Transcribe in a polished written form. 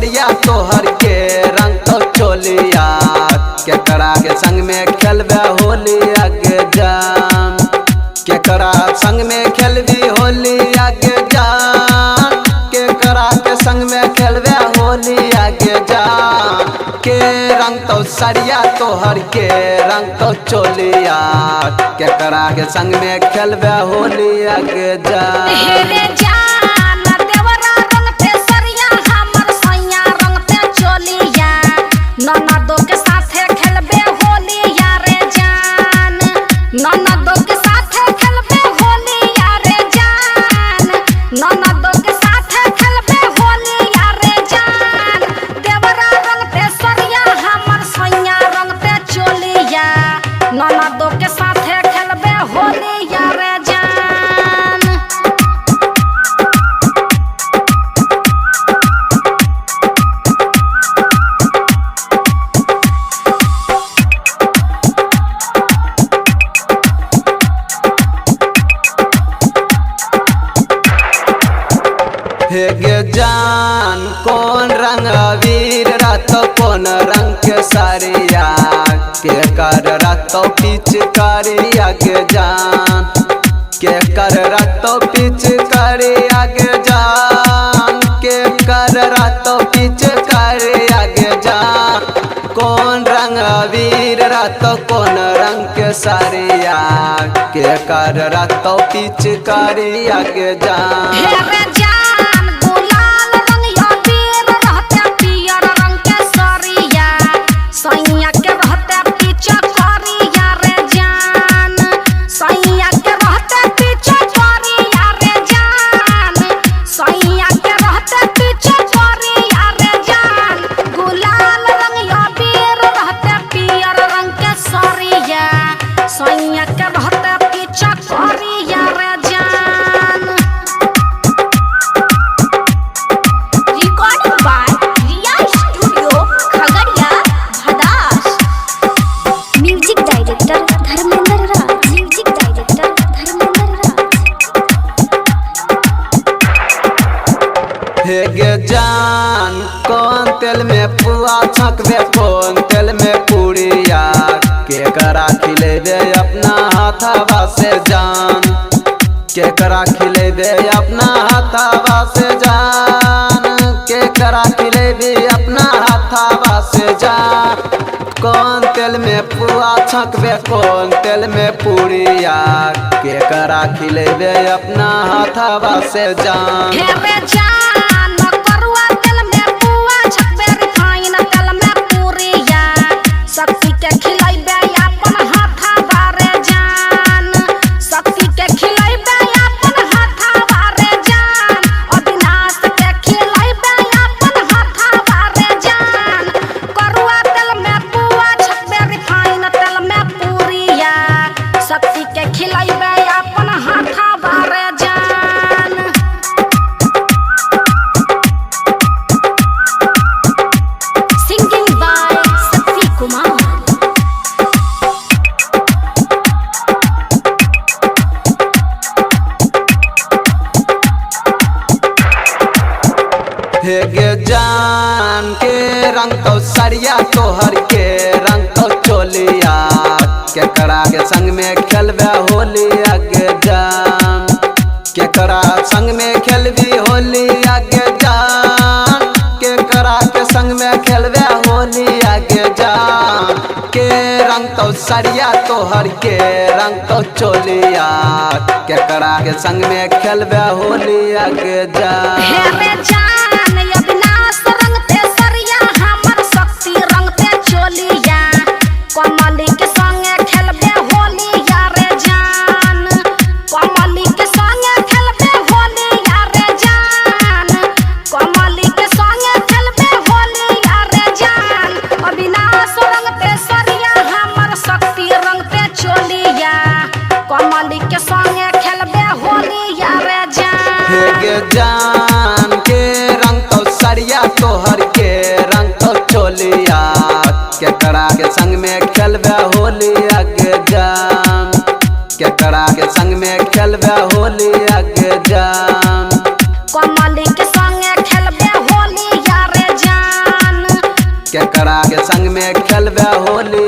सरिया तोहर के रंग तो चोलिया केकरा के संग में खेलबे होली आगे जान केकरा संग में खेलबी होली आगे जान केकरा के संग में खेलबे होली आगे जान के रंग तो सरिया तोहर के रंग तो चोलिया केकरा के संग में खेलबे होली आगे जान ननदो के साथे खेलबे होली यारे जान ननदो के साथे खेलबे होली यारे जान ननदो के साथे खेलबे होली यारे जान देवरा रंग पे सरिया हमर सैया रंग पे चोलिया ननदो के साथे खेलबे होली यारे जान हे गे जान कौन रंग अबीर रातो कौन रंग के सारिया के कर रातो पिचकारिया के जान के कर रातो पिचकारिया के जान के कर रातो पिचकारिया के जान कौन रंग अबीर रातो कौन रंग के सारिया के कर रातो पिचकारिया के जान हे गे जान कौन तेल में पुआ छकबे कौन तेल में पूड़िया केकरा खिलेबे अपना हाथवा से जान केकरा खिलेबे अपना हाथवा से जान केकरा खिलेबे अपना हाथवा से जान कौन तेल में पुआ छकबे कौन तेल में पूड़िया केकरा खिलेबे अपना हाथवा से जान हे गे जान के रंग तो सरिया तोहर के रंग तो चोलिया केकरा के संग में खेलबे होली आगे जान केकरा संग में खेलबी होली आगे जान केकरा के संग में खेलबे होली आगे जान के रंग तो सरिया तोहर के रंग तो चोलिया केकरा के संग में खेलबे होली आगे जान कमली के संगे खेलबे होली यारे जान कमली के संगे खेलबे होली यारे जान कमली के संगे खेलबे होली यारे जान अविनाश रंग पे सरिया हमर शक्ति रंग पे चोलिया कमली के संगे खेलबे होली यारे जान हे गे जान के रंग तो सरिया तोहर के रंग तो चोलिया केकरा के संग में खेलबे होली आगे जान केकरा के संग में खेलबे होली आगे जान कमली के संगे खेलबे होली यारे जान। केकरा के संग में खेलबे होली